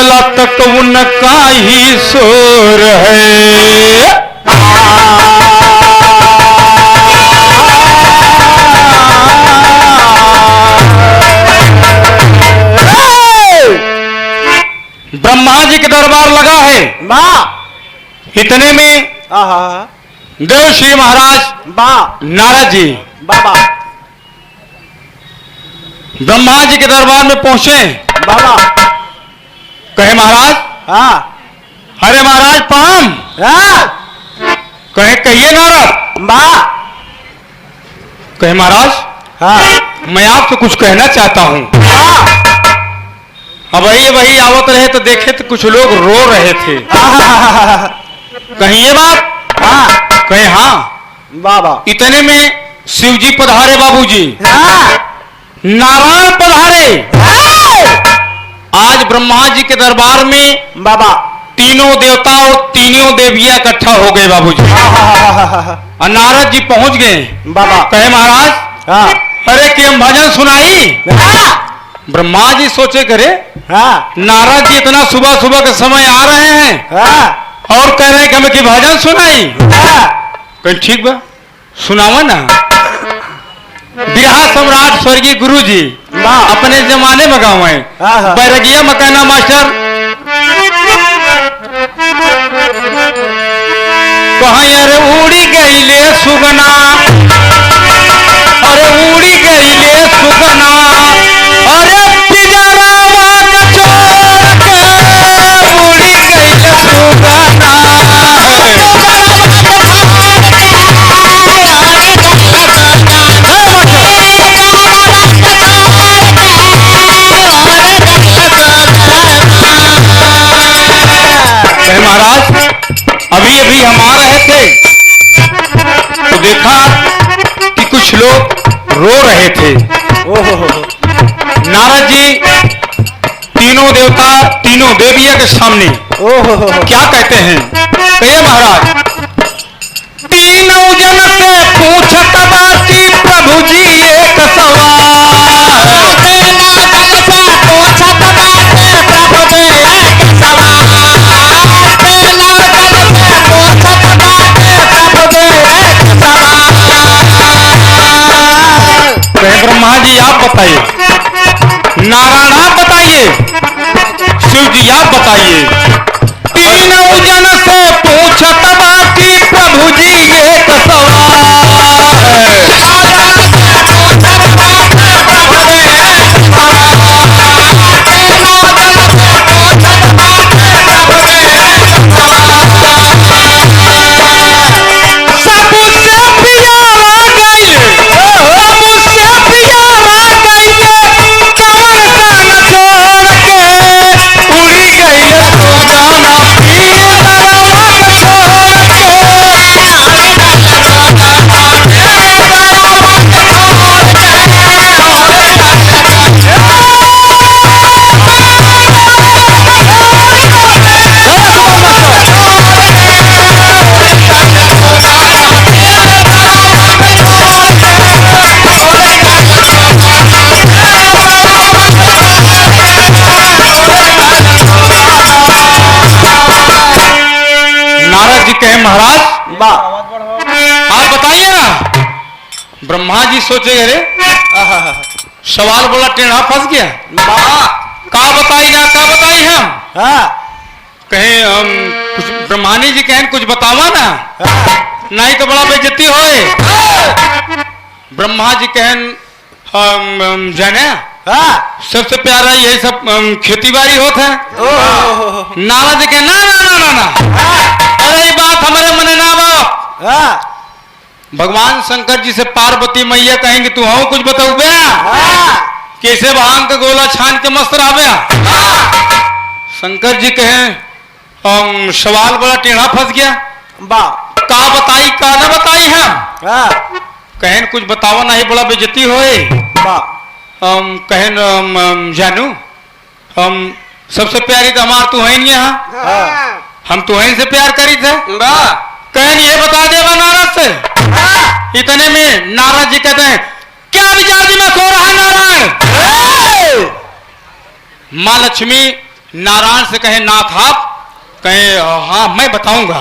मंडला तक उनका ही शोर है। ब्रह्मा जी के दरबार लगा है। इतने में देव श्री महाराज नारद जी बाबा ब्रह्मा जी के दरबार में पहुंचे। बाबा कहे महाराज, अरे महाराज प्रणाम। कहे कहिए नारद। कहे महाराज, मैं आपसे कुछ कहना चाहता हूं। अब वही आवत रहे तो देखे तो कुछ लोग रो रहे थे। कहीं ये बात? कहे हाँ बाबा। इतने में शिव जी पधारे, बाबूजी नारायण पधारे। आज ब्रह्मा जी के दरबार में बाबा तीनों देवता और तीनों देवियां इकट्ठा हो गए बाबूजी। और नारद जी पहुंच गए। बाबा कहे महाराज, अरे कि हम भजन सुनाई। ब्रह्मा जी सोचे करे नारद जी इतना सुबह सुबह के समय आ रहे हैं और कह रहे हैं कि हमें कि भजन सुनाई। कहीं ठीक बा, सुनावा ना। बिरहा सम्राट स्वर्गीय गुरु जी अपने जमाने में गाँव है बैरगिया मकाना मास्टर कहीं अरे उड़ी गईले सुगना, अरे उड़ी गईले सुगना, अरे पिजरावा के छोड़ के उड़ी गईले सुगना। अभी अभी हम आ रहे थे तो देखा कि कुछ लोग रो रहे थे। नारद जी तीनों देवता तीनों देवियों के सामने क्या कहते हैं? कहिए महाराज, तीनों जन से पूछत बाती प्रभु जी एक सवाल। ब्रह्मा जी आप बताइए, नारायण आप बताइए, शिव जी आप बताइए। तीनों जन से पूछत बाकी प्रभु जी एक सवाल। महाराज आप बताइए ना। ब्रह्मा जी सोचे अरे सवाल बोला टेढ़ा फंस गया। का बताई ना, का बताई हम कहे हम कुछ। ब्रह्मानी जी कहें कुछ बतावा ना, नहीं तो बड़ा बेइज्जती होए। ब्रह्मा जी कहें हम जाने सबसे प्यारा यही सब खेती बाड़ी होता है। नारद जी कहे ना ना ना ना ना, अरे बात हमारे मने ना बाप। भगवान शंकर जी से पार्वती मैया कहेंगे तू हाँ कुछ बताऊ बे, कैसे भांग का गोला छान के मस्त रहा। शंकर जी कहें सवाल बड़ा टेढ़ा फंस गया। का बताई का ना बताई हम। कहें कुछ बतावा नहीं, बड़ा बेइज्जती होए। कहें जानू हम सबसे प्यारी तो हमार तू है नहीं, हम तो वहीं से प्यार करी थे। कहें ये बता दे नारद से। इतने में नारद जी कहते हैं क्या विचार दिमाग हो रहा है नारायण। माँ लक्ष्मी नारायण से कहे नाथ आप, कहे हाँ मैं बताऊंगा।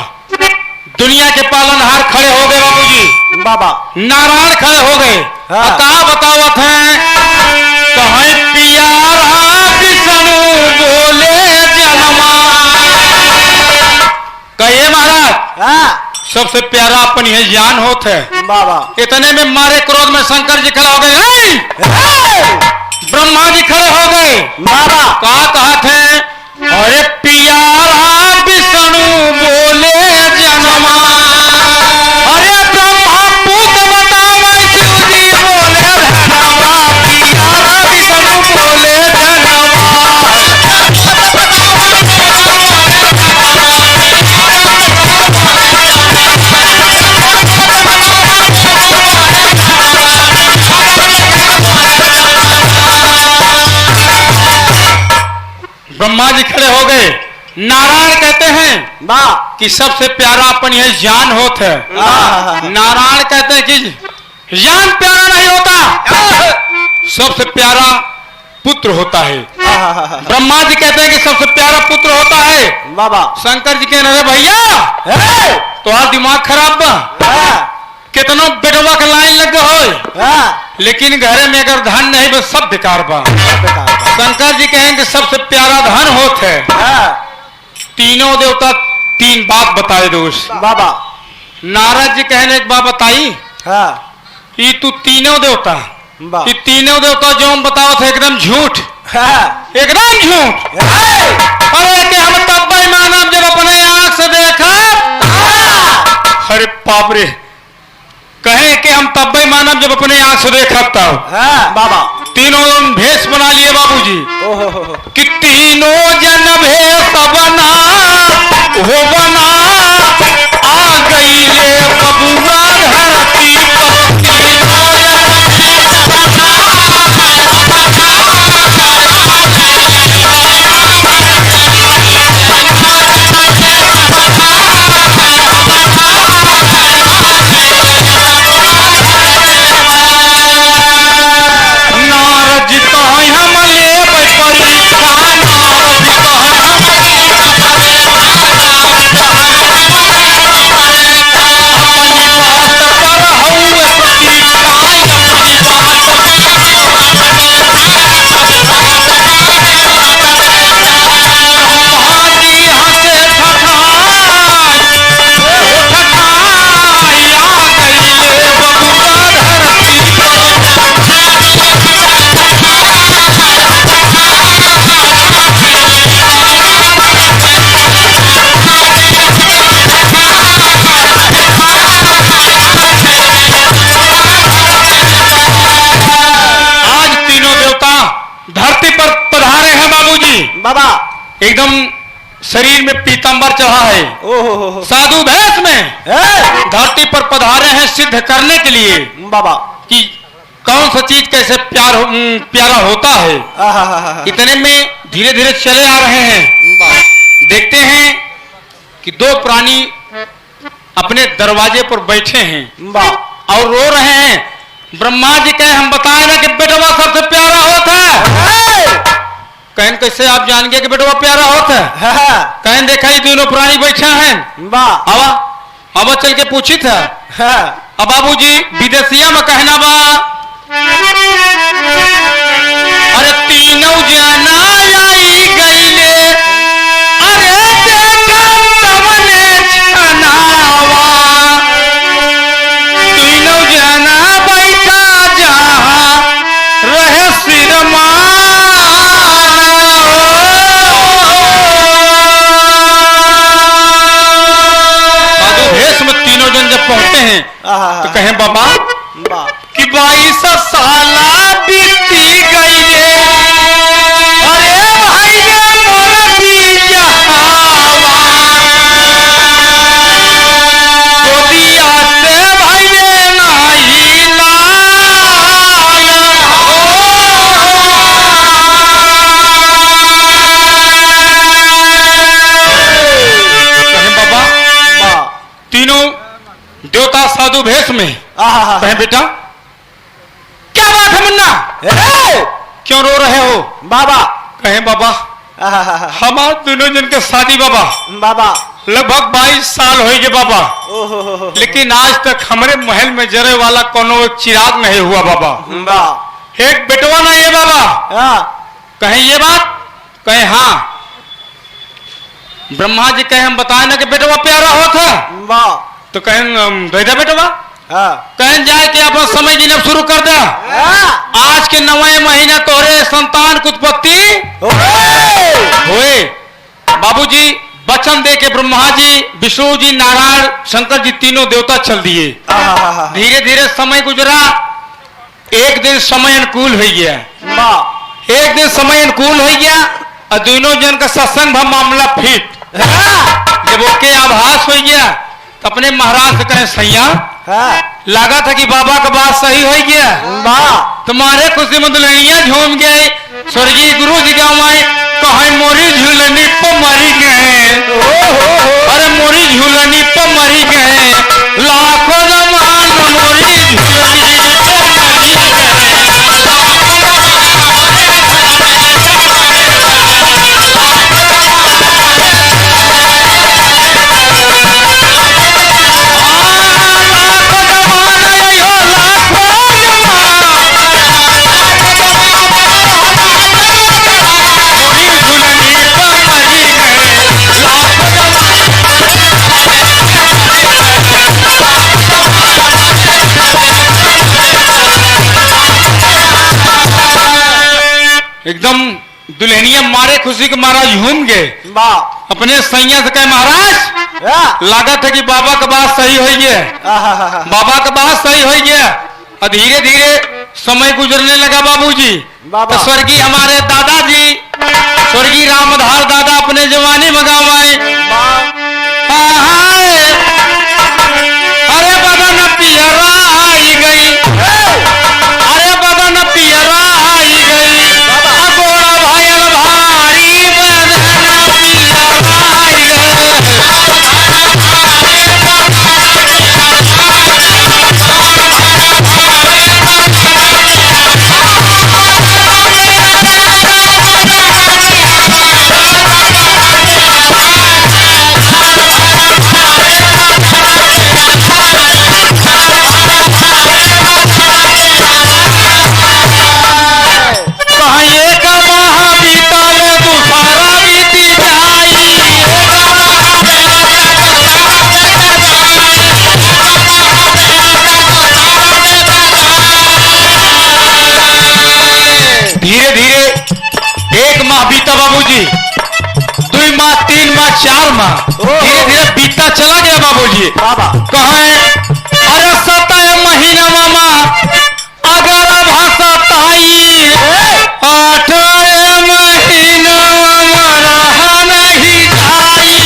दुनिया के पालनहार खड़े हो गए बाबूजी, बाबा नारायण खड़े हो गए। हाँ। कहा बतावत हैं, कहे पियारा विष्णु बोले जनमा, कहे महाराज हाँ। सबसे प्यारा अपन यह ज्ञान होत है बाबा। इतने में मारे क्रोध में शंकर जी खड़े हो गए, ब्रह्मा जी खड़े हो गए बाबा। कहा थे, अरे पियारा विष्णु बोले जनमा, अरे ब्रह्मा पूत बताओ शिव जी बोले धनमा, पियारा विष्णु बोले जनमा। ब्रह्मा जी खड़े हो गए। नारायण कहते हैं कि सबसे प्यारा अपन यह ज्ञान होत है। नारायण कहते हैं कि ज्ञान प्यारा नहीं होता, सबसे प्यारा पुत्र होता है। ब्रह्मा जी कहते हैं कि सबसे प्यारा पुत्र होता है बाबा। शंकर जी कहने रहे भैया तो आज दिमाग खराब बा, कितना बेटवा के लाइन लग हो, लेकिन घरे में अगर धन नहीं बस सब बेकार बा। शंकर जी कहेंगे सबसे प्यारा धन होत है। तीनों देवता तीन बात बताए दोस्त बाबा। नारद जी कहने एक बात बताई, ये तू तीनों देवता, ये तीनों देवता जो हम बताओ थे एकदम झूठ, एकदम झूठ। अरे कि हम तब मानव जब अपने आंख से देखा, अरे बाप रे, कहे कि हम तब मानव जब अपने आंख से देखा तब बाबा। तीनों भेष बना लिए बाबूजी, कि तीनों जन भेष बना हो बना, आ गई ले बबुआ धरती बाबा। एकदम शरीर में पीतांबर चढ़ा है, साधु भेष में धरती पर पधारे हैं सिद्ध करने के लिए बाबा कि कौन सा चीज कैसे प्यारा होता है। इतने में धीरे धीरे चले आ रहे हैं, देखते हैं कि दो प्राणी अपने दरवाजे पर बैठे हैं और रो रहे हैं। ब्रह्मा जी कहे हम बताए ना कि बेटवा सबसे प्यारा होता है। कहन कैसे आप जान गए कि बेटवा प्यारा होता है? कहन देखा ये दोनों प्राणी बैठा हैं, अब चल के पूछी था। अब बाबूजी विदेशिया में कहना बा, अरे तीनों जना आई गईले, अरे देखा तवने छनावा, तीनों जना बैठा जहां रहे सिरमा। पहुंचते हैं तो कहें बाबा कि 22 साला बीती गई रे, अरे भाई रे मोर पिया गोदिया से भाई रे नहीं कहें बाबा तीनों देवता साधु भेष में। कहें बेटा क्या बात है मुन्ना, क्यों रो रहे हो बाबा? कहें बाबा हमार दोनों जन के शादी बाबा बाबा लगभग 22 साल हो गए बाबा। ओहो लेकिन आज तक हमारे महल में जरे वाला कोनो एक चिराग नहीं हुआ बाबा। एक बेटवा नहीं है बाबा। कहीं ये बात कहीं हाँ ब्रह्मा जी कहे हम बताए ना कि बेटवा प्यारा होता तो कहें बेटा बेटवा कहें जाए कि अपना समय गिनब शुरू कर दे। आज के 9वें महीना तोरे संतान की उत्पत्ति हुए। बाबूजी वचन दे के ब्रह्मा जी विष्णु जी नारायण शंकर जी तीनों देवता चल दिए। धीरे धीरे समय गुजरा। एक दिन समय अनुकूल हो गया। एक दिन समय अनुकूल हो गया और दोनों जन का सत्संग मामला फिट। जब ओके आभास हो गया तो अपने महाराज से कहे सैया लगा था कि बाबा का बात सही हो गया। तुम्हारे खुशी में दुल्हनिया झूम गए। स्वर्गीय गुरु जी गाँव में कहे मोरी झूलनी पर मरी गए। अरे मोरी झूलनी पर मरी गए। लाखों जमान मोरी झूलनी पर मरी गए। एकदम दुल्हनिया मारे खुशी के महाराज झूम गए। अपने सैया से कहे महाराज लागत है कि बाबा का बात सही हो गया। बाबा का बात सही हो गया। और धीरे धीरे समय गुजरने लगा बाबूजी। तो स्वर्गीय हमारे दादाजी स्वर्गीय रामधार दादा अपने जवानी में गाँव आए। अरे बदन पियरा आई गई। अरे बदन पियरा आई गई। गोड़ा भायल भारी बदन पियरा आई गई। धीरे धीरे 1 माह बीता बाबूजी। 2 माह 3 माह 4 माह धीरे धीरे बीता चला गया बाबूजी। कहे अरे 7 महीना मामा अगर भाषा ताई 8 महीना रहा नहीं जाई।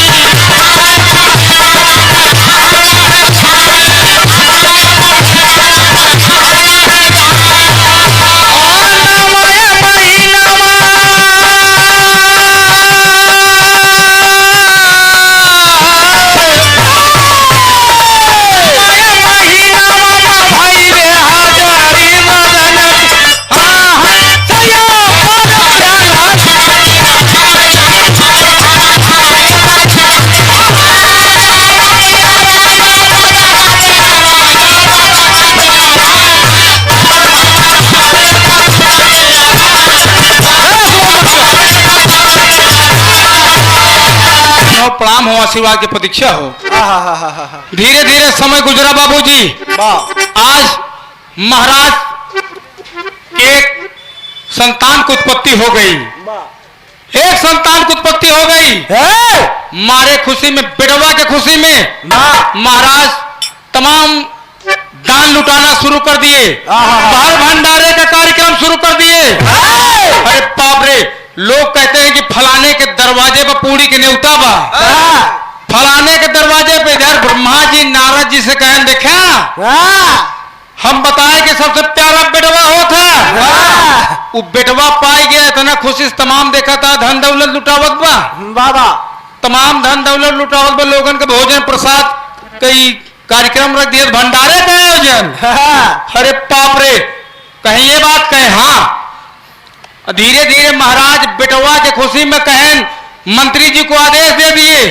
प्रणाम हो आशीर्वाद की प्रतीक्षा हो। धीरे धीरे समय गुजरा बाबूजी। आज महाराज के संतान की उत्पत्ति हो गई। एक संतान की उत्पत्ति हो गई। मारे खुशी में बेटवा के खुशी में महाराज तमाम दान लुटाना शुरू कर दिए। बाहर भंडारे का कार्यक्रम शुरू कर दिए। अरे बाप रे लोग कहते हैं कि फलाने के दरवाजे पर पूरी के न्योता बा। फलाने के दरवाजे पे इधर ब्रह्मा जी नारद जी से कहन देखा हम बताए कि सबसे प्यारा बेटवा होता। वो बेटवा पाई गया इतना खुशी से तमाम देखा था धन दौलत लुटावत बा। बाबा तमाम धन दौलत लुटावत बा। लोगन के भोजन प्रसाद कई कार्यक्रम रख दिए। भंडारे का आयोजन। अरे बाप रे कहीं ये बात कहे हाँ धीरे धीरे महाराज बेटवा के खुशी में कहन मंत्री जी को आदेश दे दिए,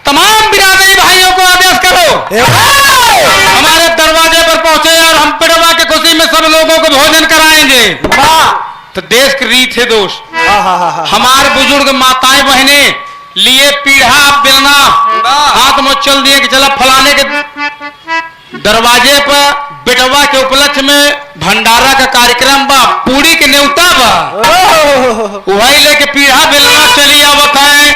तमाम बिरादरी भाइयों को आदेश करो हमारे दरवाजे पर पहुंचे और हम बेटवा के खुशी में सब लोगों को भोजन कराएंगे। तो देश की रीत है दोस्त, हमारे बुजुर्ग माताएं बहनें लिए पीढ़ा बेलना हाथ में चल दिए कि चला फलाने के दरवाजे पर बेटवा के उपलक्ष्य में भंडारा का कार्यक्रम बा, पूरी के न्योता बा, वही लेके पीढ़ा बेलना चली आवत है,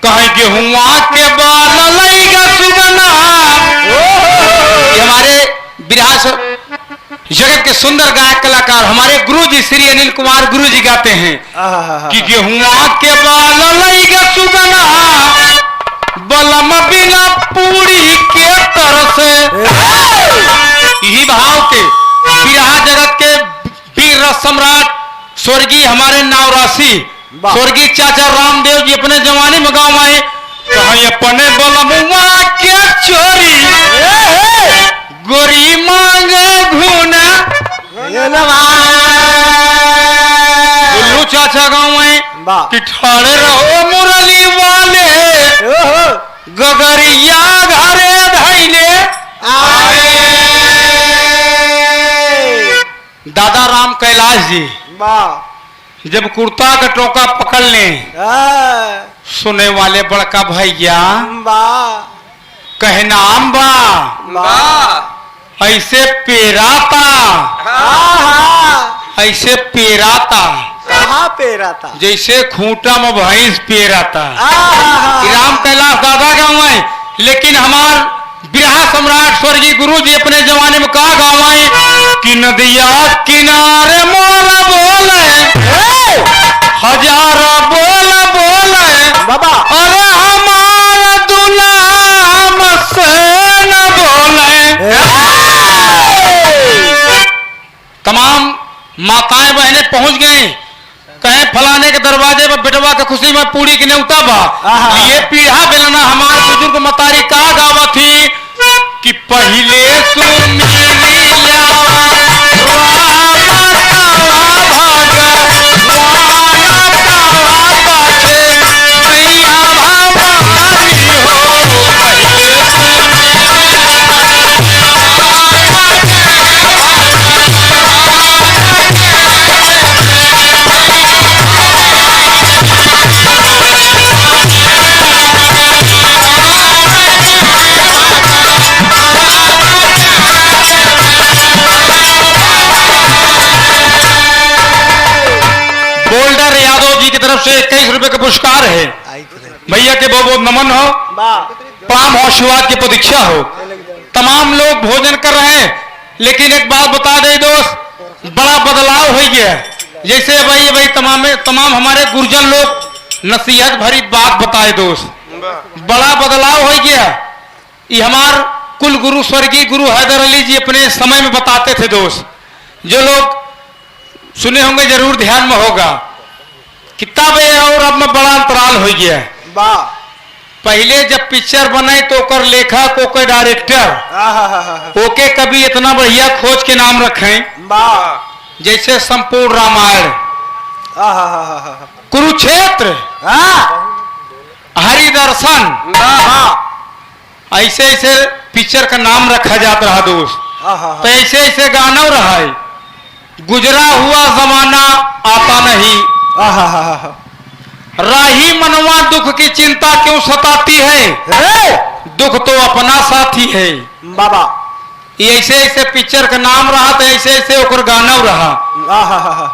कहे गेहुआ के बाल लईगा सुगना। हमारे विरासत जगत के सुंदर गायक कलाकार हमारे गुरुजी श्री अनिल कुमार गुरुजी गाते हैं कि गेहुआ के बाल लईगा सुगना, बलम बिना पूरी के तरस। यही भाव के बिरहा जगत के वीर रस सम्राट स्वर्गीय हमारे नावरासी स्वर्गीय चाचा रामदेव जी अपने जवानी में गाँव आए, कहीं अपने बलमुआ के चोरी गोरी मांगे घूना। गुल्लू चाचा गाँव में कि ठाड़े रहो मुरली वाले गगरिया घरे धैले दादा राम कैलाश जी जब कुर्ता का टोका पकड़ ले सुने वाले बड़का भैया कहना बा ऐसे पेराता ऐसे पेराता पेराता जैसे खूंटा में भैंस पेराता। राम कैलाश दादा गाँव है, लेकिन हमार बिरहा सम्राट स्वर्गीय गुरु जी अपने जमाने में कहा गाँव है कि नदिया किनारे मोला बोले हजारा बोले बाबा, अरे हमारा दुलाम से न बोले। तमाम माताएं बहनें पहुंच गई, कहे फलाने के दरवाजे पर बेटवा के खुशी में पूरी की न्योता बा, ये पीढ़ा बेलना हमारे बुजुर्ग मतारी का गावा थी कि पहले तरफ से 21 रुपए का पुरस्कार है, भैया के बहुत बहुत नमन हो, प्रणाम हो, आशीर्वाद की प्रतीक्षा हो। तमाम लोग भोजन कर रहे हैं, लेकिन एक बात बता दे दोस्त, बड़ा बदलाव हो गया। जैसे भाई तमाम हमारे गुरजन लोग नसीहत भरी बात बताए दोस्त, बड़ा बदलाव हो गया। ये हमार कुल गुरु स्वर्गीय गुरु हैदर अली जी अपने समय में बताते थे दोस्त, जो लोग सुने होंगे जरूर ध्यान में होगा। किताबे और अब में बड़ा अंतराल हो गया है। पहले जब पिक्चर बने तो ओकर लेखक ओकर डायरेक्टर ओके कभी इतना बढ़िया खोज के नाम रखें, जैसे संपूर्ण रामायण, कुरुक्षेत्र, हरिदर्शन, ऐसे ऐसे पिक्चर का नाम रखा जाता रहा दोस्त। तो ऐसे ऐसे गाना रहा है, गुजरा हुआ जमाना आता नहीं, राही मनवा दुख की चिंता क्यों सताती है, दुख तो अपना साथी है बाबा। ये ऐसे ऐसे पिक्चर का नाम रहा, तो ऐसे ऐसे ओकर गाना रहा।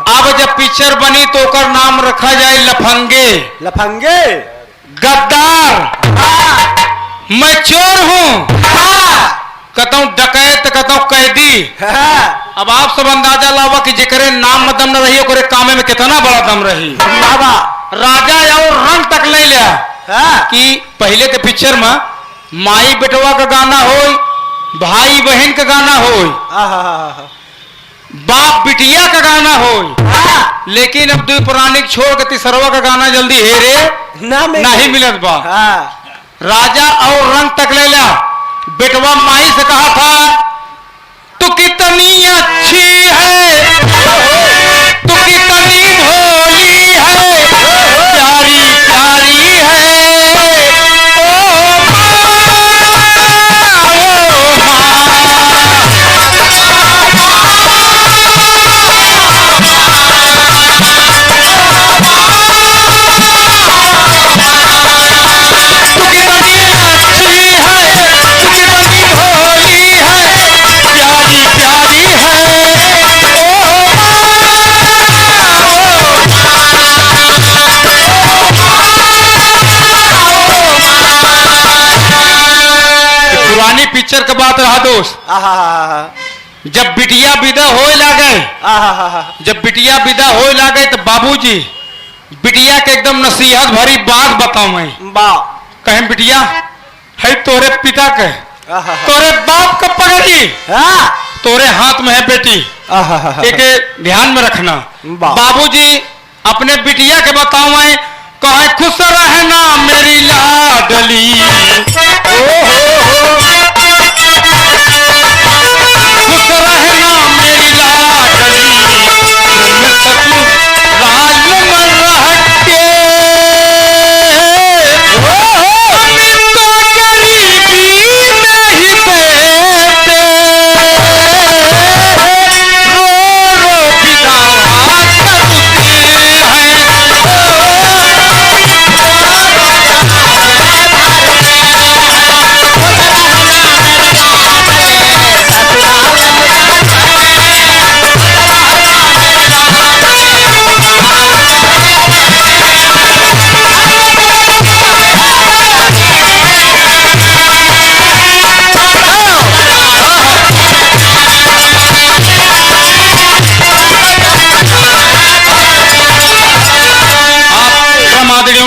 अब जब पिक्चर बनी तो ओकर नाम रखा जाए लफंगे, लफंगे, गद्दार, मैं चोर हूँ, कहता हूँ डकैत, कहता हूँ कैदी। अब आप सब अंदाजा लावा कि जेकरे नाम में दम न रही ओकरे कामे में कितना बड़ा दम रही बाबा। राजा और रंग तक ले लिया कि पहले के पिक्चर में माई बेटवा का गाना हो, भाई बहन का गाना हो, बाप बिटिया का गाना हो, लेकिन अब दो पौराणिक छोड़ के तीसरवा का गाना जल्दी हेरे नहीं मिलत बा। राजा और रंग तक ले लिया। बेटवा माई से कहा था तू कितनी अच्छी है, तू कितनी पिक्चर का बात रहा दोस्त। जब बिटिया विदा हो लागे जब बिटिया विदा हो लागे तो बाबूजी बिटिया के एकदम नसीहत भरी बात बताओ। कहें बिटिया है तोरे पिता के तोरे बाप का पगड़ी तोरे हाथ में है बेटी, एक ध्यान में रखना। बाबूजी अपने बिटिया के बताओ कहे खुश रहना मेरी लाडली, खुश रहना मेरी लाडली, राज में रह के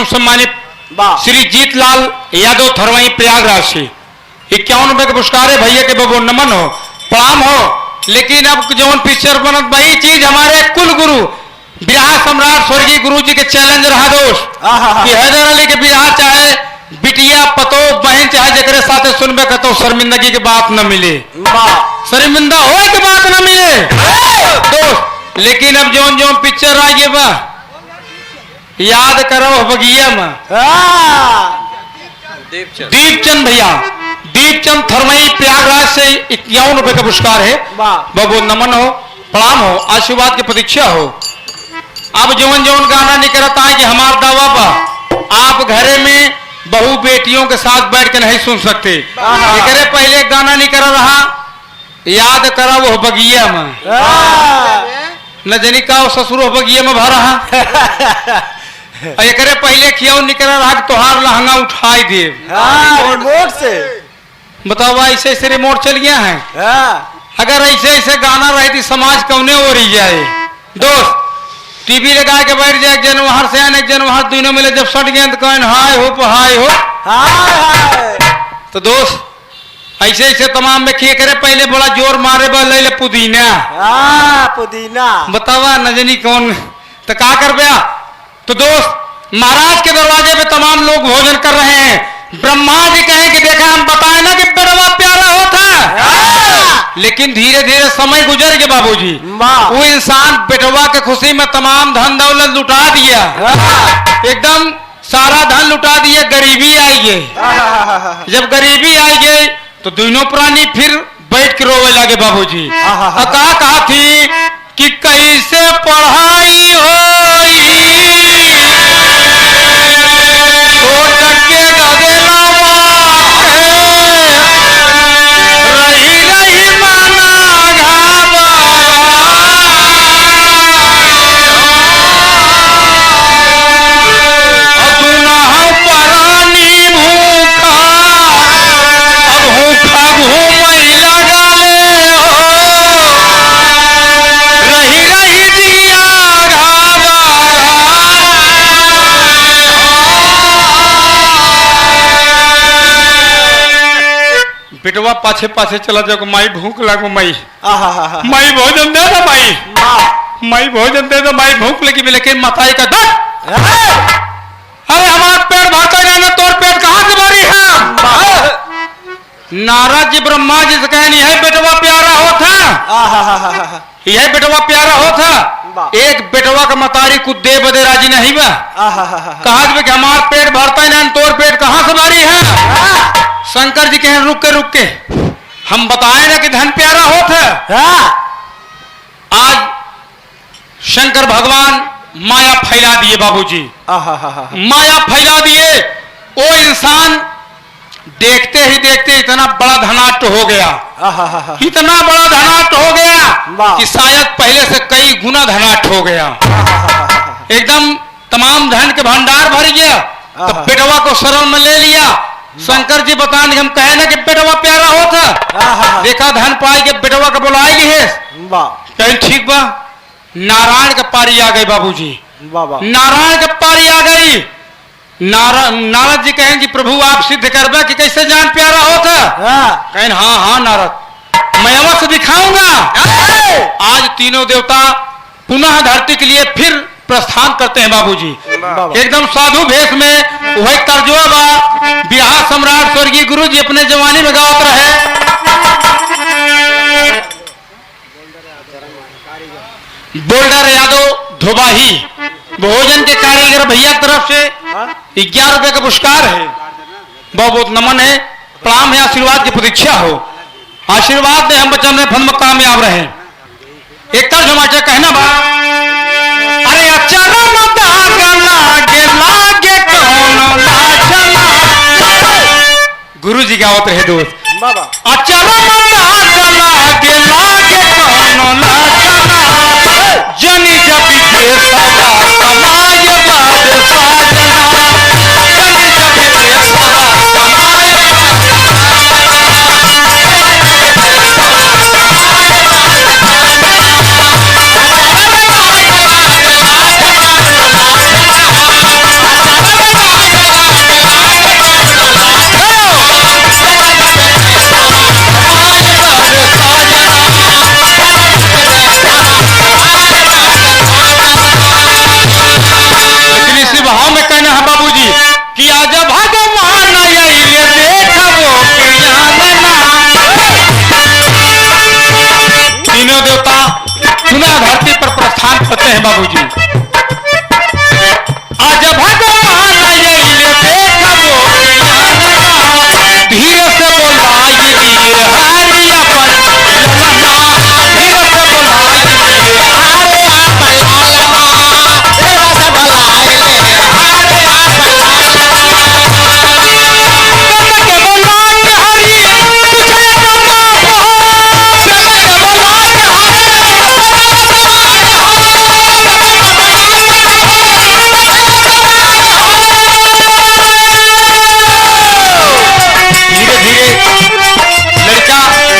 सम्मानित श्री जीतलाल यादव थरवाई प्रयागराज से 51 रुपए के पुरस्कार है भैया के बबू नमन हो प्रणाम हो। लेकिन अब जो पिक्चर बनत वही चीज हमारे कुल गुरु बिहार सम्राट स्वर्गीय गुरु जी के चैलेंज रहा दोस्त कि हैदर अली के बिहार चाहे बिटिया पतो बहन चाहे जकरे साथे सुनबे कतो शर्मिंदगी के बात न मिले, शर्मिंदा हो के बात न मिले दोस्त। लेकिन अब जो पिक्चर आ गए बा याद करो बगिया में दीपचंद भैया, दीपचंद थरमई प्रयागराज से 51 रुपए का पुरस्कार है। बाबू नमन हो प्रणाम हो आशीर्वाद की प्रतीक्षा हो। अब जवन जवन गाना नहीं करता है कि हमार दावा बा आप घरे में बहू बेटियों के साथ बैठ के नहीं सुन सकते। करे पहले गाना नहीं कर रहा याद करा वो बगिया में न जनी का ससुर हो बगिया में भर रहा एकरे पहले खियाव निकल रहा तोहार लहंगा उठाई दे रिमोट से बताओ ऐसे ऐसे रिमोट चल गया है। अगर ऐसे ऐसे गाना रहे थी समाज कौने हो रही जाए दोस्त। टीवी लगा के बैठ जाए एक जन वहां से आने एक जन वहां दोनों मिले जब सट गए तो कहें हाय हो तो दोस्त ऐसे ऐसे तमाम में खिए करे पहले बड़ा जोर मारे बा ले पुदीना पुदीना बतावा नजनी कौन तो क्या कर गया। तो दोस्त महाराज के दरवाजे पे तमाम लोग भोजन कर रहे हैं। ब्रह्मा जी कहें कि देखा हम बताए ना कि बेटवा प्यारा होता लेकिन धीरे धीरे समय गुजर गया बाबूजी वो इंसान बेटवा के खुशी में तमाम धन दौलत लुटा दिया एकदम सारा धन लुटा दिया गरीबी आई गई। जब गरीबी आई गई तो दोनों प्राणी फिर बैठ के रोवे लगे बाबूजी। कहा थी कि कैसे पढ़ाई होई बेटवा पाछे पाछे चला जाओ माई भूख लागो माई माई भोजन दे दो माई भोजन दे दो माई भूख लगी लेकिन मताई का दर्द अरे हमारा पेट भरता ना तोर पेट कहाँ से भरी है। नारद जी ब्रह्मा जी से कहनी है बेटवा प्यारा होता यह बेटवा प्यारा होता एक बेटवा का मतारी कुछ दे बदे राजी नहीं बा कहा कि हमारा पेट भरता ना तोर पेट कहाँ से भरी है। शंकर जी कहें रुक के हम बताए ना कि धन प्यारा होता आज शंकर भगवान माया फैला दिए बाबूजी माया फैला दिए। वो इंसान देखते ही देखते इतना बड़ा धनाट हो गया इतना बड़ा धनाट हो गया कि शायद पहले से कई गुना धनाट हो गया एकदम तमाम धन के भंडार भर गया। तो बेटवा को शरण में ले लिया शंकर जी बताने हम कहे ना कि बेटवा प्यारा होता। देखा धन पाई के बेटवा का बुलाएगी है। कहीं ठीक बा। नारायण का पारी आ गई बाबूजी। नारायण का पारी आ गई। नारद जी कहें कि प्रभु आप सिद्ध करबा कि कैसे जान प्यारा होता। कहें हाँ हाँ नारद मैं अवश्य दिखाऊंगा। आज तीनों देवता पुनः धरती के लिए फिर प्रस्थान करते हैं बाबूजी। एकदम साधु भेष में वही तर्जुआ बा बिहार सम्राट स्वर्गीय गुरु जी अपने जवानी में गावत रहे। बोल्डर यादव धोबाही भोजन के कारीगर भैया तरफ से 11 रुपए का पुरस्कार है। बहुत बहुत नमन है, प्रणाम है, आशीर्वाद की प्रतीक्षा हो। आशीर्वाद में हम बचन में फल में कामयाब रहे। एक तर्जुमा कहना बा अरे अचारा मत आगा लागे लागे कौनो लाचना। गुरु जी का होते हैं दोस्त अचारा मत आगा लागे लागे कौनो लाचना। जनी जबी के सदा समाज बाद साजना। जनी जबी के सदा समाज भाव में कहना है बाबूजी कि आज भगवान ये देखो तीनों देवता पुनः धरती पर प्रस्थान करते हैं बाबूजी। आज भगवान ये देखो धीरे से बोलाइए हरिया पर धीरे से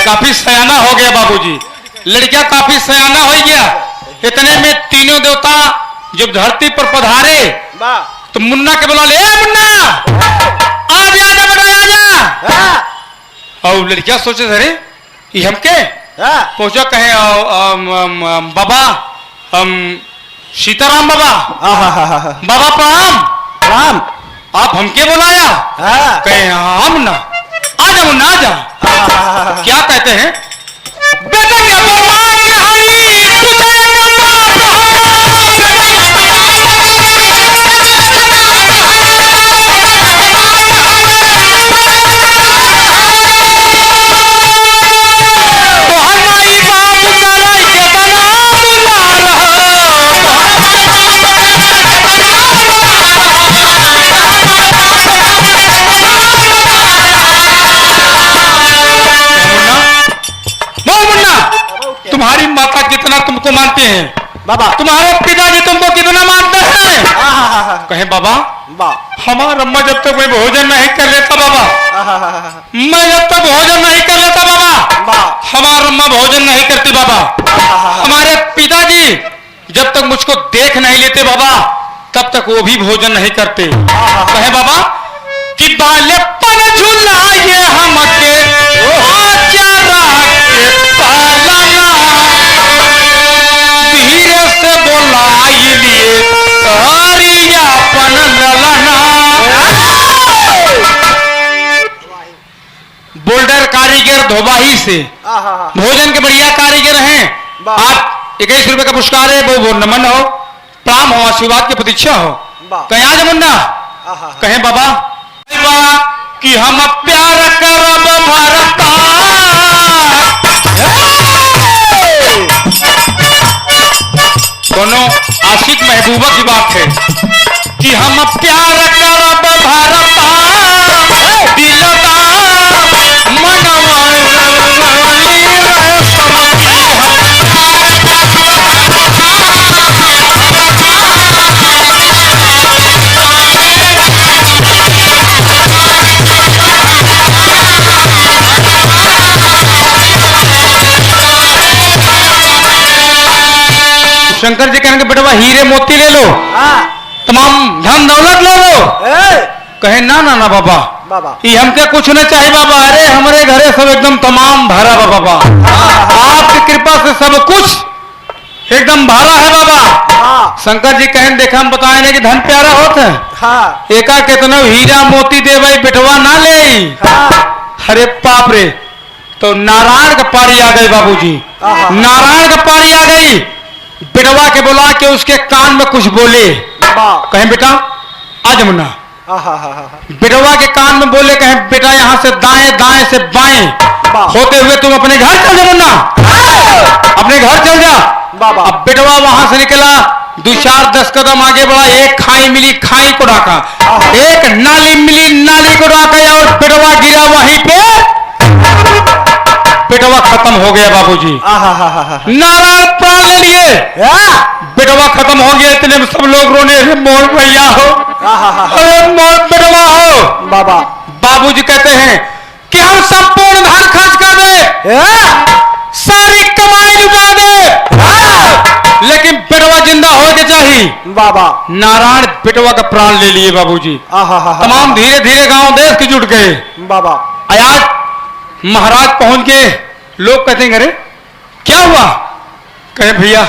काफी सयाना हो गया बाबूजी। लड़कियां काफी सयाना हो गया। इतने में तीनों देवता जब धरती पर पधारे तो मुन्ना के बुला ले मुन्ना आ जा बेटा आ। और लड़कियां सोचे अरे ये हमके पहुंचा कहे बाबा सीताराम बाबा बाबा प्रणाम आप हमके बुलाया। कहे हाँ मुन्ना आ जा मुन्ना आ जा। क्या कहते हैं बेटा क्या तुम्हारी माता कितना तुमको मानते हैं बाबा, तुम्हारे पिताजी तुमको कितना मानते हैं। कहे बाबा हमारा अम्मा जब तक मैं भोजन नहीं कर लेता बाबा, मैं जब तक भोजन नहीं कर लेता बाबा, हमारा अम्मा भोजन नहीं करती बाबा। हमारे पिताजी जब तक मुझको देख नहीं लेते बाबा तब तक वो भी भोजन नहीं करते। कहे बाबा कि बालेपन झुलाए हमके धीरे से बोलाई लिए हरियापन ललना। बोल्डर कारीगर धोबाही से भोजन के बढ़िया कारीगर हैं। आप 21 रुपए का पुरस्कार है, वो नमन हो, प्राम हो, आशीर्वाद की प्रतीक्षा हो। कहीं आज मुन्ना कहें बाबा कि हम प्यार करब भरता। दोनों आशिक महबूबा की बात है कि हम प्यार करब भरता दिलदार मनवा शंकर जी कहने बेटवा हीरे मोती ले लो, तमाम धन दौलत ले लो। कहे ना ना ना बाबा, ये हमके कुछ नहीं चाहिए बाबा। अरे हमारे घरे सब एकदम तमाम भरा बा बाबा, आपकी कृपा से सब कुछ एकदम भरा है बाबा। शंकर जी कहने देखा हम बताए कि धन प्यारा होता है, एका कितना हीरा मोती दे भाई बेटवा ना ले। अरे बाप रे, तो नारायण का पारी आ गई बाबूजी, नारायण का पारी आ गई। बेटवा के बुला के उसके कान में कुछ बोले, कहें बेटा आ जमुना। बेटवा के कान में बोले, कहें बेटा यहाँ से दाएं, दाएं से बाएं होते हुए तुम अपने घर चल जमुना, अपने घर चल जा। अब बेटवा वहां से निकला, 2-4-10 कदम आगे बढ़ा, एक खाई मिली, खाई को डाका, एक नाली मिली, नाली को डाका, और बेटवा गिरा वहीं पे, बेटवा खत्म हो गया बाबूजी। नारायण प्राण ले लिए, बेटवा खत्म हो गया। इतने में सब लोग रोने, मोर भैया हो, अरे मोर बेटवा हो। बाबूजी कहते हैं कि हम संपूर्ण धन खर्च कर दे, सारी कमाई लुटा दे, लेकिन बेटवा जिंदा हो के चाहिए। नारायण बेटवा का प्राण ले लिए बाबूजी। तमाम धीरे धीरे गांव देश के जुट गए। आज महाराज पहुंच गए, लोग कहते हैं अरे क्या हुआ? कहे भैया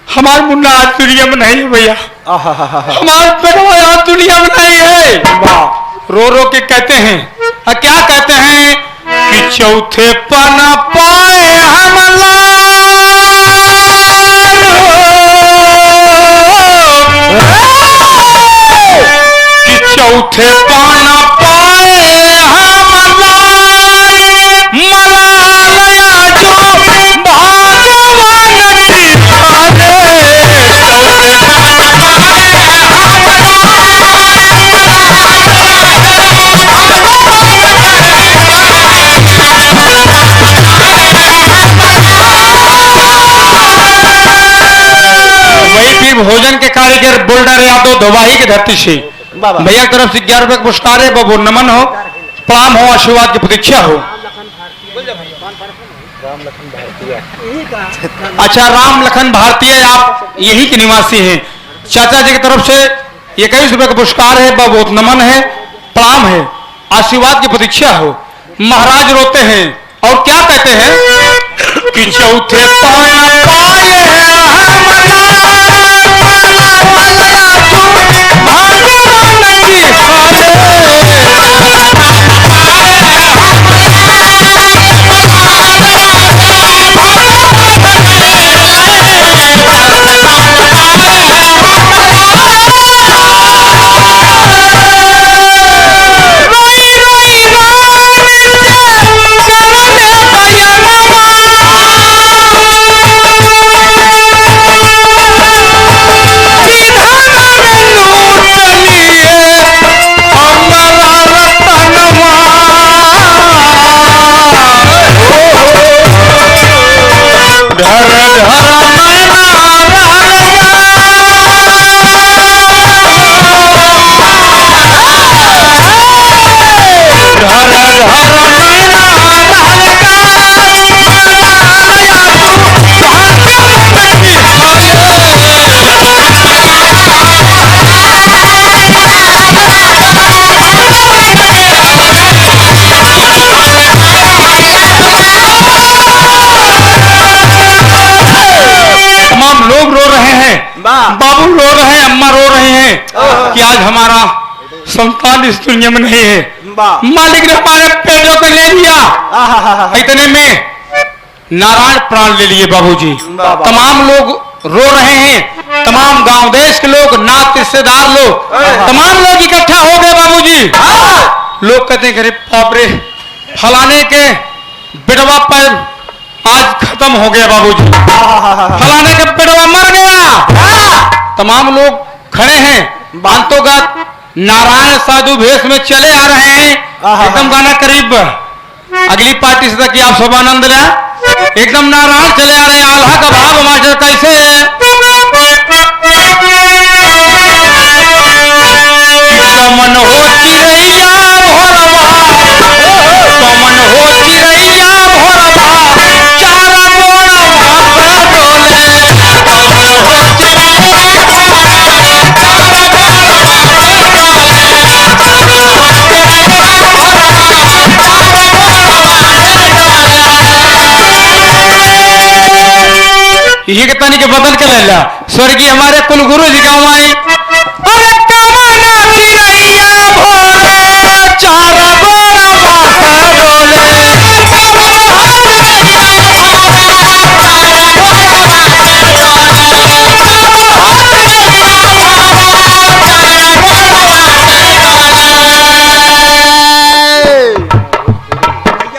हमारे मुन्ना आज दुनिया में नहीं है भैया, हमारे बेटवा आज दुनिया में नहीं है। रो रो के कहते हैं, क्या कहते हैं कि चौथे पाना पाए हम कि चौथे पाना पाए हम मलालया जो भागवान भोजन के कारीगर बोल्डर यादव धोबाही की धरती से भैया की तरफ से 11 रुपए का पुरस्कार है। बाबू नमन हो, प्रणाम हो, आशीर्वाद की प्रतीक्षा हो। अच्छा राम लखन भारतीय, आप यही के निवासी हैं। चाचा जी की तरफ से 21 रुपए का पुरस्कार है। बहुत नमन है, प्रणाम है, आशीर्वाद की प्रतीक्षा हो। महाराज रोते हैं और क्या कहते हैं कि चौथे पाना पाए बाबू रो रहे हैं, अम्मा रो रहे हैं कि आज हमारा संतान इस दुनिया में नहीं है, मालिक ने हमारे पेटों को ले लिया। इतने में नारायण प्राण ले लिए बाबूजी। तमाम लोग रो रहे हैं, तमाम गांव देश के लोग, नात रिश्तेदार लोग, तमाम लोग इकट्ठा हो गए बाबूजी। लोग कहते हैं अरे बाप रे, फलाने के बेटवा पर आज खत्म हो गया बाबूजी, फलाने का बेटवा मर गया। तमाम लोग खड़े हैं, बांतोगत नारायण साधु भेष में चले आ रहे हैं। एकदम गाना करीब अगली पार्टी से तक आप सब आनंद लें। एकदम नारायण चले आ रहे हैं। आल्हा का भाव मास्टर कैसे है? कमन हो चिड़ैया भोरवा, कमन हो चिड़ैया भोरवा, चारा बोड़ा डोले, कमन हो ये के तनी के बदल के ले ला स्वर्गीय हमारे कुल गुरु जी गाँव आई अरे कमाना चिड़ैया भोरे चार बोरा बासा डोले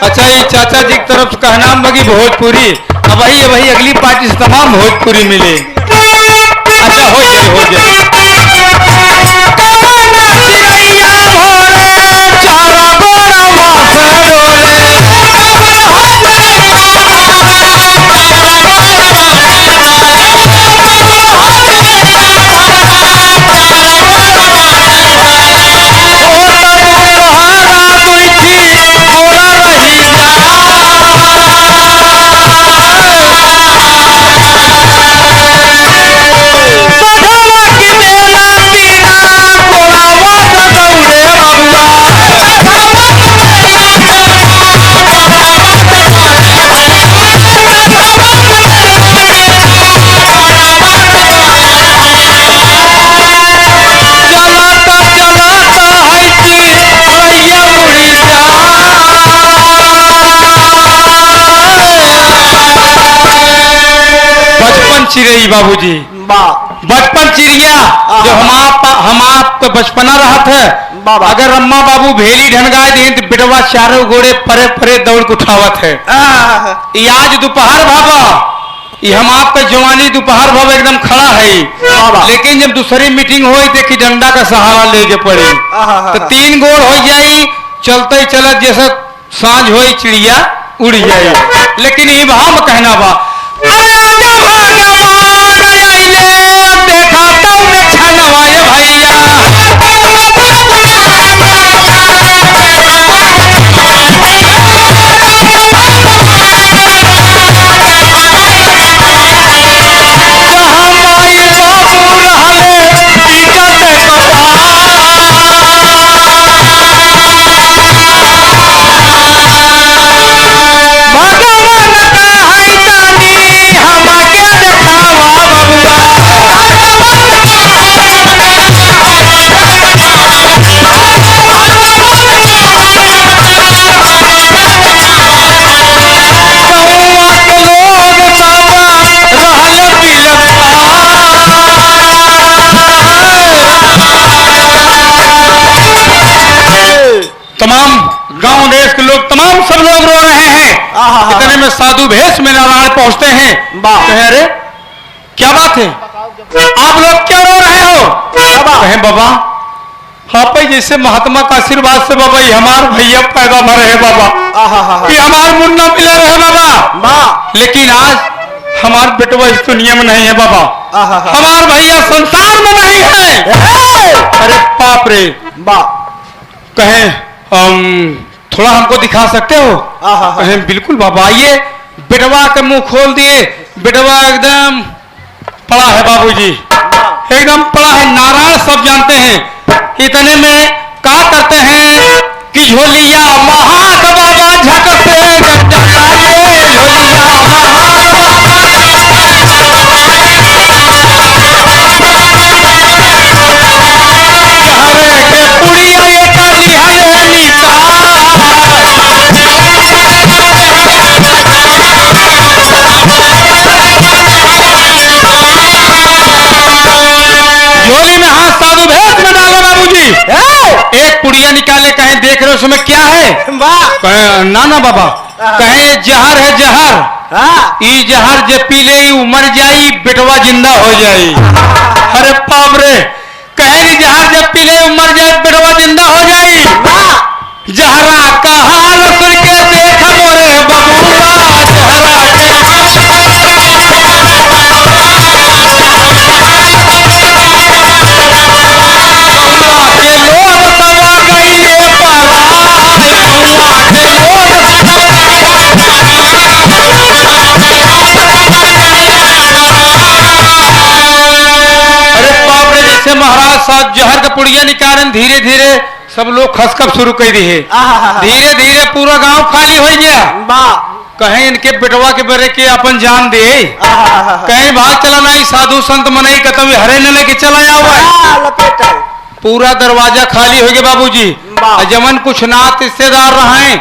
अच्छा ये चाचा जी की तरफ कहना बगी भोजपुरी अब वही अगली पार्टी से तमाम भोजपुरी मिले अच्छा हो जाए हो जाए चिड़ई बाबूजी बचपन चिड़िया जो हम आप बचपना रहा था अगर अम्मा बाबू भेली ढनगाए दे तो बेटवा चारों घोड़े परे परे दौड़ के उठावत है ये आज दोपहर भाबा ये हम आपका जवानी दोपहर भाव एकदम खड़ा है लेकिन जब दूसरी मीटिंग हो देखी डंडा का सहारा लेके पड़ी तो 3 गोड़ हो जाई चलते चलत जैसे सांझ हो चिड़िया उड़ जाए लेकिन ये भाव कहना बा देखा छनवाए भैया तमाम गांव देश के लोग तमाम सब लोग रो रहे हैं इतने में साधु भेष में नारायण पहुंचते हैं अरे क्या बात है आप लोग क्यों रो रहे हो कहें बाबा आप जैसे महात्मा का आशीर्वाद से बाबा ये हमारे भैया पैदा मरे है बाबा ये हमारे मुन्ना मिले रहे बाबा लेकिन आज हमारे बेटवा इस दुनिया में नहीं है बाबा हमारे भैया संसार में नहीं है अरे बाप रे कहें थोड़ा हमको दिखा सकते हो कहें बिल्कुल बाबा आइए बेटवा के मुंह खोल दिए बेटवा एकदम पड़ा है बाबूजी एकदम पड़ा है नारायण सब जानते हैं इतने में क्या करते हैं कि झोलिया महाक बाबा झटकते एक पुड़िया निकाले कहें देख रहे हो उसमें क्या है कहें ना ना बाबा कहें जहर है जहर ई जहर जे पी ले मर जाई बेटवा जिंदा हो जाई अरे बाप रे कहें जहर जब पी ले मर जाए बेटवा जिंदा हो जाई जहरा का हाल सुन के देख मोरे बबुआ जहरा महाराज साहब जहर का पुड़िया निकालन धीरे धीरे सब लोग खसखस शुरू कर दिए धीरे धीरे पूरा गांव खाली हो गया कहें इनके बेटवा के बेरे के अपन जान दे, कहीं भाग चला नहीं साधु संत मनई कतवी हरे न लेके चला हुआ है। लपेट है। पूरा दरवाजा खाली हो गया बाबूजी। जमन कुछ नात रिश्तेदार रहे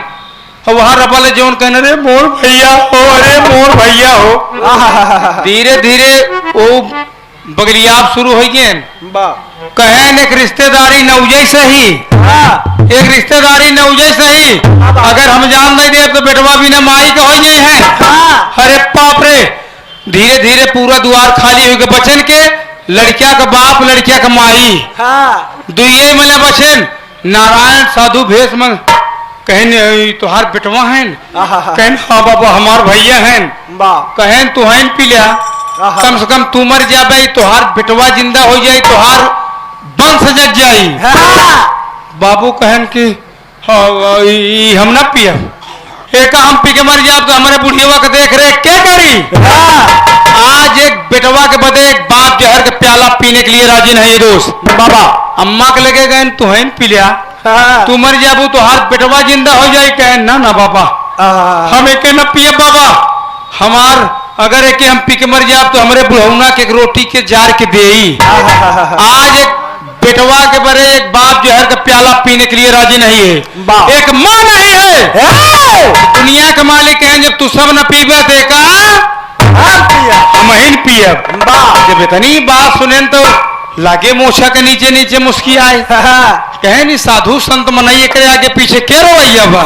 वहां रबल जौन कहने रे मोर भैया हो, अरे मोर भैया हो। धीरे धीरे वो बगलियाब शुरू हो गए। कहें एक रिश्तेदारी नौजे सही, एक रिश्तेदारी नौजे सही, अगर हम जान नहीं दे तो बेटवा भी न माई के हो गए हैं। अरे बाप रे। धीरे धीरे पूरा द्वार खाली हो गए। बचन के लड़किया का बाप लड़किया का माई दुए मिले बचन। नारायण साधु भेष में कहन तुहार बेटवा है, कहन हाँ बाबा हमार भैया हैं, कहन तू है पी लिया, कम से कम तू मर जाबे तुहार बेटवा जिंदा हो जाए, तुहार वंश जग जाई। बाबू कहन कि हम ना पिया, एक हम पी के मर जाए तो हमारे बुढ़िया के देख रहे क्या करी। आज एक बेटवा के बदे एक बाप जहर के प्याला पीने के लिए राजी नहीं है दोस्त। बाबा अम्मा के लगे गए तू है पी लिया, तू मर जाबू तो हाथ बेटवा जिंदा हो जाए। कहे ना ना बाबा हम एक न पिए बाबा, हमार अगर एक हम पी के मर जाब तो हमारे बुढ़ौना के रोटी के जार के दे। आज एक बेटवा के बरे एक बाप जहर का प्याला पीने के लिए राजी नहीं है, एक माँ नहीं है। दुनिया के मालिक हैं जब तू सब न पीबे तो हम ही पियब। जब इतनी बात सुने तो लागे मोछा के नीचे नीचे मुस्की आए। कहे नहीं साधु संत मनाइए करे आगे पीछे क्या रवैया बा।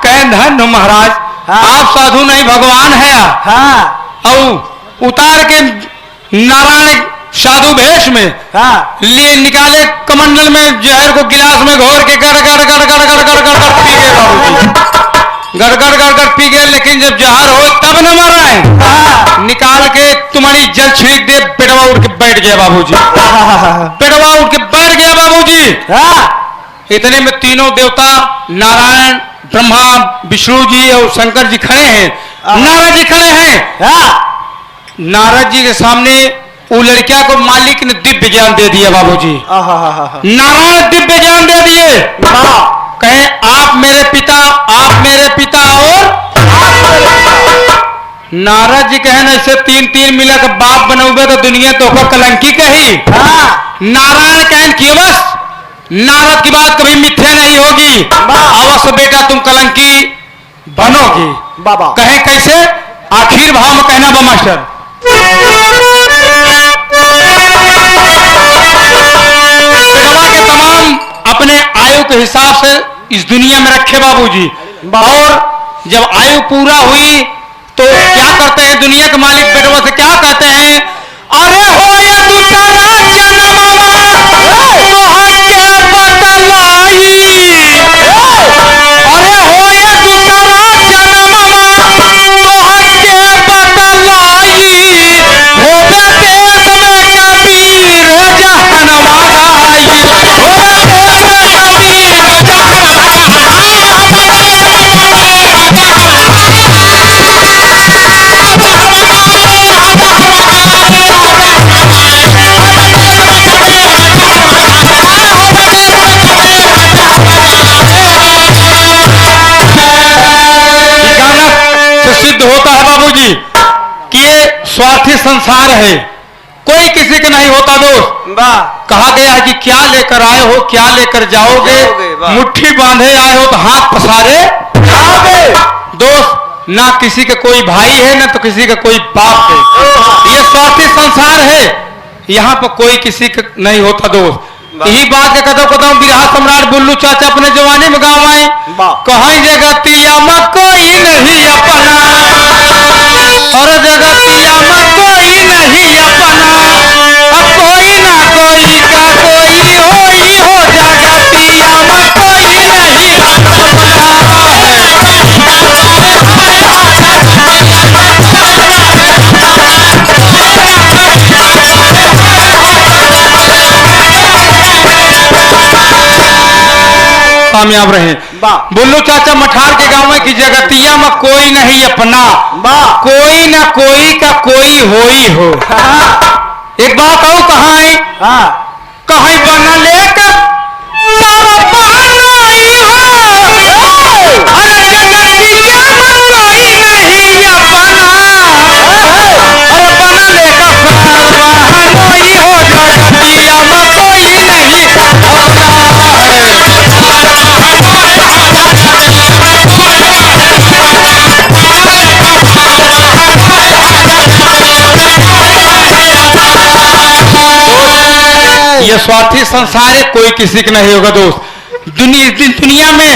कहे धन महाराज आप साधु नहीं भगवान है। और उतार के नारायण साधु भेष में लिए निकाले कमंडल में जहर को गिलास में घोर के गड़ गड़ गड़ गड़ गड़ गड़ गड़ गड़ पी गए बाबूजी, गड़ गड़ गड़ गड़ पी गए। लेकिन जब जहर हो तब न मारा है, निकाल के तुम्हारी जल छिड़क दे। पेड़वा उठ के बैठ गया बाबूजी, पेड़वा उठ के बैठ गया बाबूजी। इतने में तीनों देवता नारायण ब्रह्मा विष्णु जी और शंकर जी खड़े हैं, नारद जी खड़े हैं। नारद जी के सामने वो लड़किया को मालिक ने दिव्य ज्ञान दे दिया बाबूजी, नारायण दिव्य ज्ञान दे दिए। कहे आप मेरे पिता, आप मेरे पिता और नारद जी कहन ऐसे तीन तीन मिला के बाप बनोगे तो दुनिया तो कलंकी कही। नारायण कहन कि बस नारद की बात कभी मिथ्या नहीं होगी, अवश्य बेटा तुम कलंकी बनोगी। बाबा कहे कैसे, आखिर भाव में कहना बा मास्टर। बेटवा के तमाम अपने आयु के हिसाब से इस दुनिया में रखे बाबूजी, और जब आयु पूरा हुई तो क्या करते हैं दुनिया के मालिक बेटवा से क्या कहते हैं, अरे हो या दूसरा होता है बाबूजी कि ये स्वार्थी संसार है, कोई किसी का नहीं होता दोस्त। कहा गया है कि क्या लेकर आए हो क्या लेकर जाओगे, मुट्ठी बांधे आए हो तो हाथ पसारे जाओगे। दोस्त ना किसी का कोई भाई है ना तो किसी का कोई बाप है, ये स्वार्थी संसार है, यहाँ पर कोई किसी का नहीं होता दोस्त। यही बात के कदम कदम बिरहा सम्राट बुल्लू चाचा अपने जवानी में गाँव आए, कहीं जगतिया में कोई नहीं अपना, और जगतिया में कोई नहीं अपना, अब कोई ना कोई का कोई हो जगतिया में कोई नहीं कामयाब रहे। बुल्लू चाचा मठार के गांव में की जगतिया में कोई नहीं अपना, कोई ना कोई का कोई होई हो। एक बात और कहाँ है, कहीं बना लेकर अरे जगतिया में कोई नहीं स्वार्थी संसार है, कोई किसी का नहीं होगा दोस्त। दुनिया में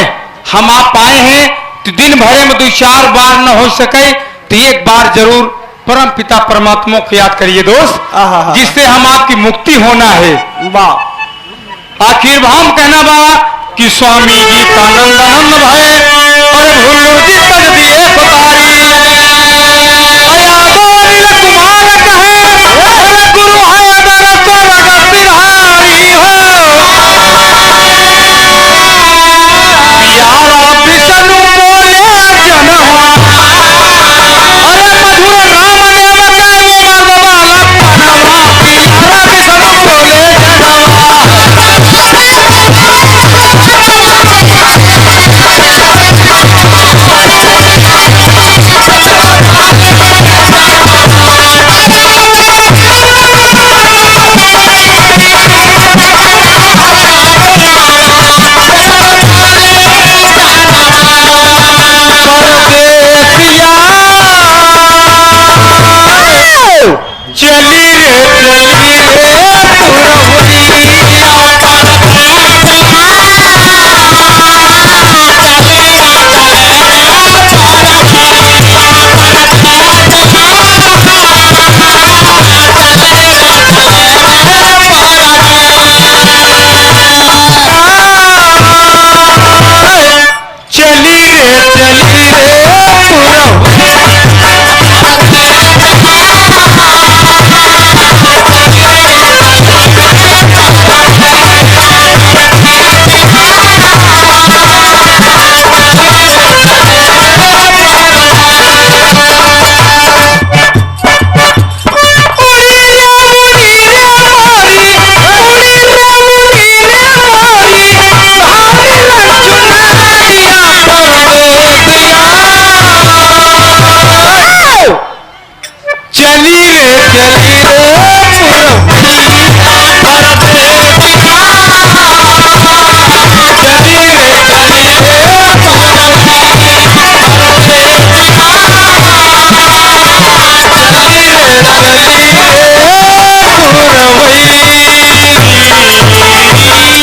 हम आप आए हैं तो दिन भरे में 2-4 बार न हो सके तो एक बार जरूर परम पिता परमात्मा को याद करिए दोस्त, जिससे हम आपकी मुक्ति होना है। वाह आखिर हम कहना बा कि स्वामी जी का नंद आनंद भय